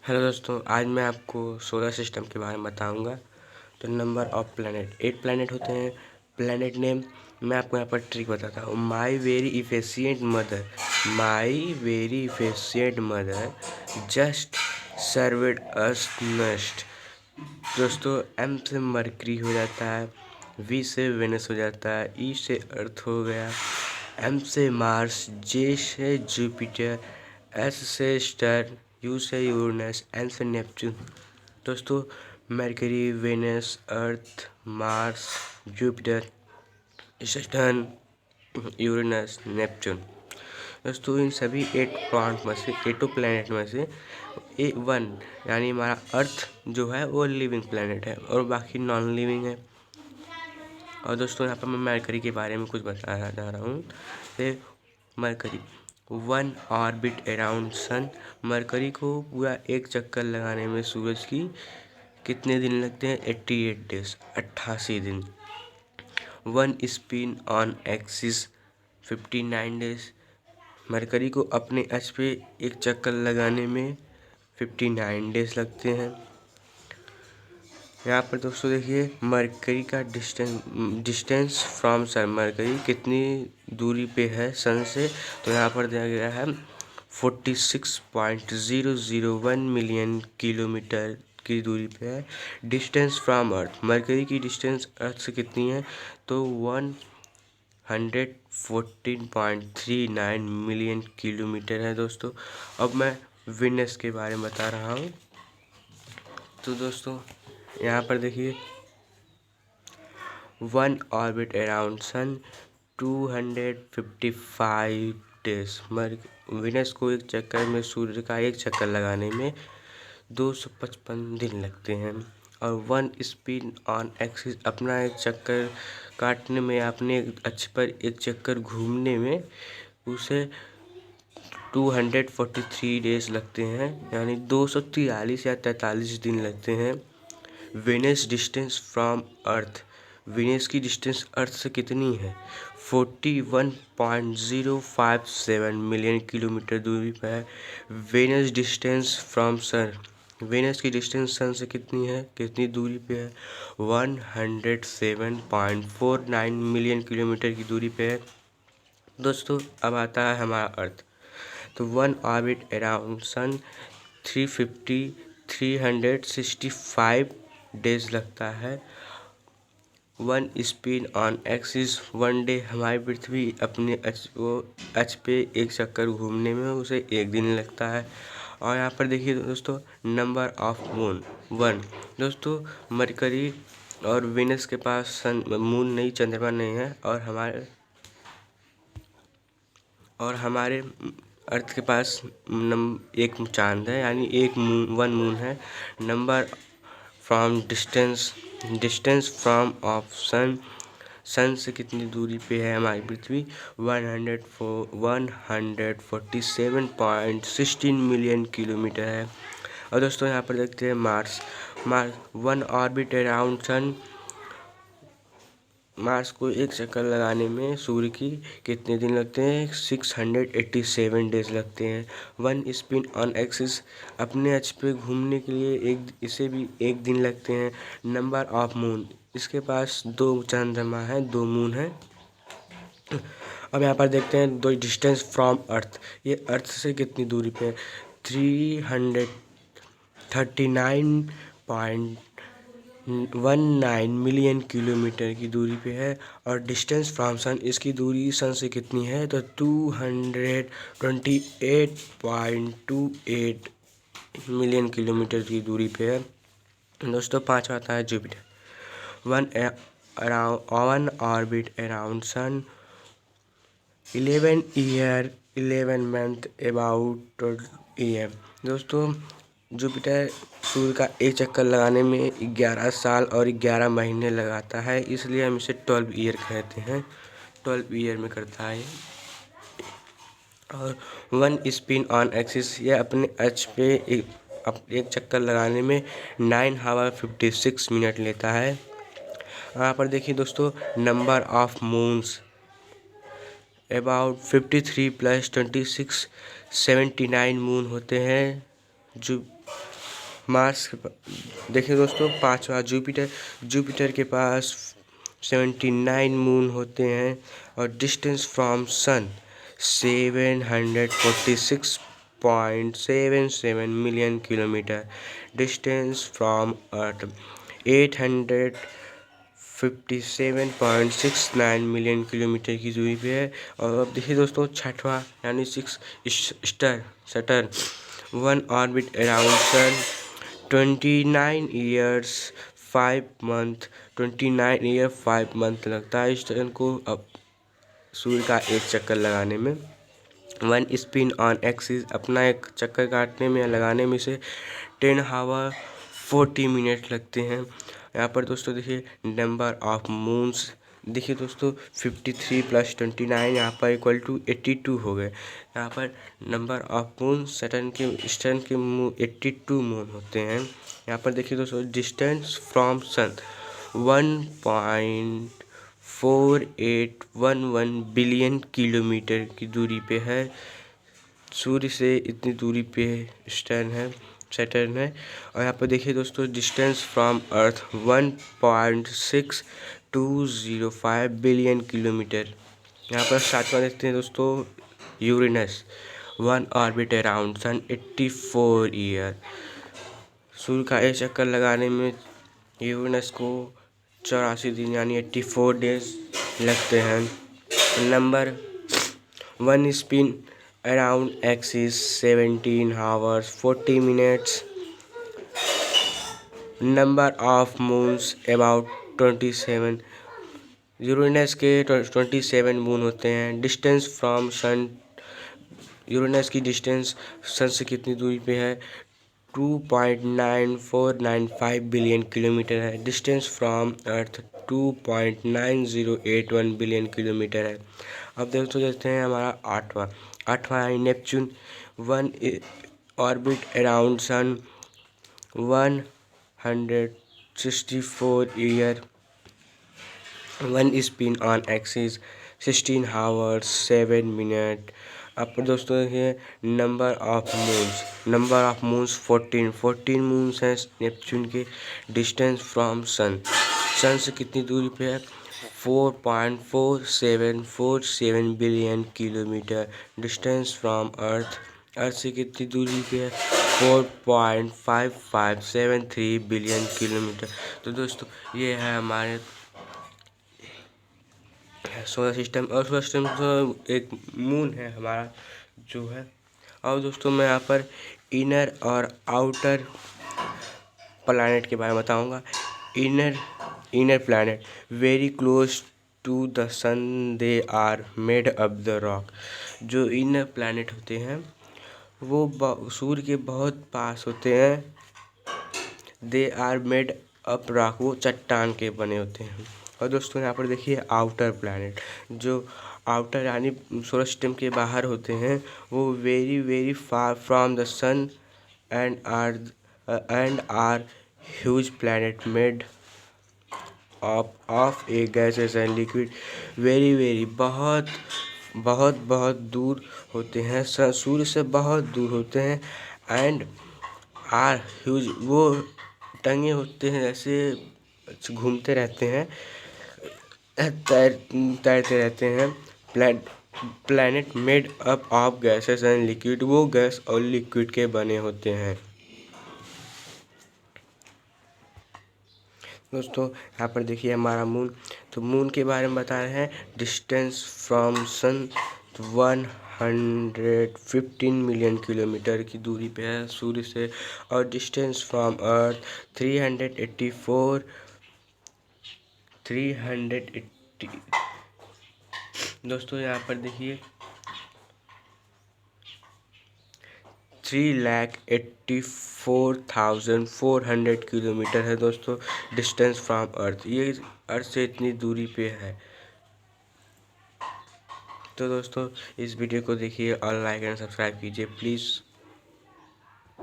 Hello दोस्तों, आज मैं आपको सोलर सिस्टम के बारे में बताऊंगा। तो नंबर ऑफ प्लैनेट 8 प्लैनेट होते हैं। प्लैनेट नेम मैं आपको यहाँ पर ट्रिक बताता हूँ। My very efficient mother just served us nest. दोस्तों, एम से मरकरी हो जाता है, वी से वेनस हो जाता है, ई से अर्थ हो गया, एम से मार्स, जे से जुपिटर, एस से स्टार, यू से यूरेनस, एन से नेपच्यून। दोस्तों, Mercury, Venus, Earth, Mars, Jupiter, Saturn, Uranus, Neptune. दोस्तों, इन सभी 8 प्लैनेट में से वन यानी हमारा अर्थ जो है वो लिविंग प्लैनेट है और बाकी नॉन लिविंग है। और दोस्तों, यहाँ पर मैं मरकरी के बारे में कुछ बताना जा रहा हूँ। Mercury one orbit around sun. Mercury को पूरा एक चक्कर लगाने में सूरज की कितने दिन लगते हैं? 88 डेज, 88 दिन। One spin on axis 59 days. Mercury को अपने अक्ष पे एक चक्कर लगाने में 59 डेज लगते हैं। यहाँ पर दोस्तों देखिए मरकरी का डिस्टेंस फ्रॉम सन। मरकरी कितनी दूरी पे है सन से, तो यहाँ पर दिया गया है 46.001 मिलियन किलोमीटर की दूरी पे है। डिस्टेंस फ्रॉम अर्थ, मरकरी की डिस्टेंस अर्थ से कितनी है? तो 114.39 मिलियन किलोमीटर है दोस्तों। अब मैं वीनस के बारे में बता रहा हूँ। तो दोस्तों, यहाँ पर देखिए one orbit around sun 255 days. Venus को एक चक्कर में, सूर्य का एक चक्कर लगाने में 255 दिन लगते हैं। और वन स्पिन ऑन एक्सिस, अपना एक चक्कर काटने में, अपने अक्ष पर एक चक्कर घूमने में उसे 243 डेज लगते हैं, यानी 243 या 43 दिन लगते हैं। Venus distance from earth, Venus की डिस्टेंस अर्थ से कितनी है? 41.057 मिलियन किलोमीटर दूरी पर है। Venus distance from sun, Venus की डिस्टेंस सन से कितनी है, कितनी दूरी पे है? 107.49 मिलियन किलोमीटर की दूरी पे है। दोस्तों, अब आता है हमारा अर्थ। तो one orbit around sun 365 days लगता है। One spin on axis, one day, हमारी पृथ्वी अपने अक्ष पे एक चक्कर घूमने में उसे एक दिन लगता है। और यहाँ पर देखिए दोस्तों नंबर ऑफ मून 1। दोस्तों, मरकरी और वेनस के पास सन मून नहीं, चंद्रमा नहीं है। और हमारे अर्थ के पास एक चांद है, यानी एक वन मून है। Number from distance from of sun, sun से कितनी दूरी पे है हमारी पृथ्वी? 147.16 मिलियन किलोमीटर है। और दोस्तों, यहाँ पर देखते हैं Mars one orbit around sun. Mars को एक चक्कर लगाने में सूर्य की कितने दिन लगते हैं? 687 डेज लगते हैं। वन स्पिन ऑन एक्सिस, अपने अक्ष पे घूमने के लिए इसे भी एक दिन लगते हैं। नंबर ऑफ मून, इसके पास 2 चंद्रमा है, 2 मून है। अब यहाँ पर देखते हैं दो डिस्टेंस फ्रॉम अर्थ, ये अर्थ से कितनी दूरी पे है? 339.19 मिलियन किलोमीटर की दूरी पे है। और डिस्टेंस फ्रॉम सन, इसकी दूरी सन से कितनी है? तो 228.28 मिलियन किलोमीटर की दूरी पे है। दोस्तों, पाँचवा आता है Jupiter. One orbit around sun 11 year 11 month about year. दोस्तों, जुपिटर सूर्य का एक चक्कर लगाने में 11 साल और 11 महीने लगाता है, इसलिए हम इसे 12 ईयर कहते हैं। 12 ईयर में करता है। और वन स्पिन ऑन एक्सिस, यह अपने अक्ष पे एक चक्कर लगाने में 9 आवर 56 मिनट लेता है। यहाँ पर देखिए दोस्तों number of moons about 53 + 26 79 moon होते हैं। मार्स देखिए दोस्तों, पांचवा जुपिटर। जुपिटर के पास 79 मून होते हैं और distance from sun 746.77 million kilometre. Distance from earth 857.69 million kilometre की दूरी पे है। और अब देखिए दोस्तों, छठवां यानी six star Saturn, one orbit around sun 29 year 5 month लगता है इस टर्न को अब सूर्य का एक चक्कर लगाने में। वन स्पिन ऑन एक्सिस, अपना एक चक्कर काटने में या लगाने में से 10 hour 40 minutes लगते हैं। यहाँ पर दोस्तों देखिए नंबर ऑफ मून्स, देखिए दोस्तों 53 + 29 यहाँ पर = 82 हो गए। यहाँ पर नंबर ऑफ मून सैटर्न के 82 मून होते हैं। यहाँ पर देखिए दोस्तों distance from sun 1.4811 billion kilometre की दूरी पे है। सूर्य से इतनी दूरी पे सैटर्न है। और यहाँ पर देखिए दोस्तों distance from Earth 1.6205 billion kilometre. यहाँ पर सातवां देखते हैं दोस्तों Uranus, one orbit around sun 84 year. सूर्य का एक चक्कर लगाने में यूरेनस को 84 दिन यानी 84 डेज लगते हैं। Number one spin around axis 17 hours 40 minutes। Number of moons about 27। Uranus के 27 मून होते हैं। डिस्टेंस फ्रॉम सन, यूरेनस की डिस्टेंस सन से कितनी दूरी पे है 2.9495 बिलियन किलोमीटर है। Distance from earth 2.9081 billion kilometre है। अब देखते हैं हमारा आठवां है Neptune, one orbit around sun 164 year. One spin on axis 16 hours 7 minutes। अब दोस्तों ये नंबर ऑफ मून्स 14 मून्स हैं नेपच्यून के। डिस्टेंस फ्रॉम सन से कितनी दूरी पे है 4.4747 बिलियन किलोमीटर। डिस्टेंस फ्रॉम अर्थ से कितनी दूरी पे है 4.5573 बिलियन किलोमीटर। तो दोस्तों ये है हमारे सोलर सिस्टम। और सोलर सिस्टम तो एक मून है हमारा जो है। और दोस्तों मैं यहाँ पर इनर और आउटर प्लैनेट के बारे में बताऊँगा। Inner planet very close to the sun, they are made up the rock. जो इनर प्लैनेट होते हैं वो सूर्य के बहुत पास होते हैं। They are made up rock, वो चट्टान के बने होते हैं। और दोस्तों यहाँ पर देखिए आउटर प्लैनेट, जो आउटर यानी सोलर सिस्टम के बाहर होते हैं वो very very far from the sun and are huge planet made of a gases and liquid. Very very बहुत बहुत बहुत दूर होते हैं, सूर्य से बहुत दूर होते हैं। एंड आर ह्यूज, वो टंगे होते हैं जैसे घूमते रहते हैं, तैरते रहते हैं। Planet made up of gases and liquid, वो गैस और लिक्विड के बने होते हैं। दोस्तों यहाँ पर देखिए हमारा मून, तो मून के बारे में बता रहे हैं। Distance from sun 115 million kilometre की दूरी पे है सूर्य से। और डिस्टेंस फ्रॉम अर्थ 380। दोस्तों यहाँ पर देखिए 3,84,400 किलोमीटर है दोस्तों डिस्टेंस फ्रॉम अर्थ। ये अर्थ से इतनी दूरी पे है। तो दोस्तों इस वीडियो को देखिए और लाइक एंड सब्सक्राइब कीजिए प्लीज़।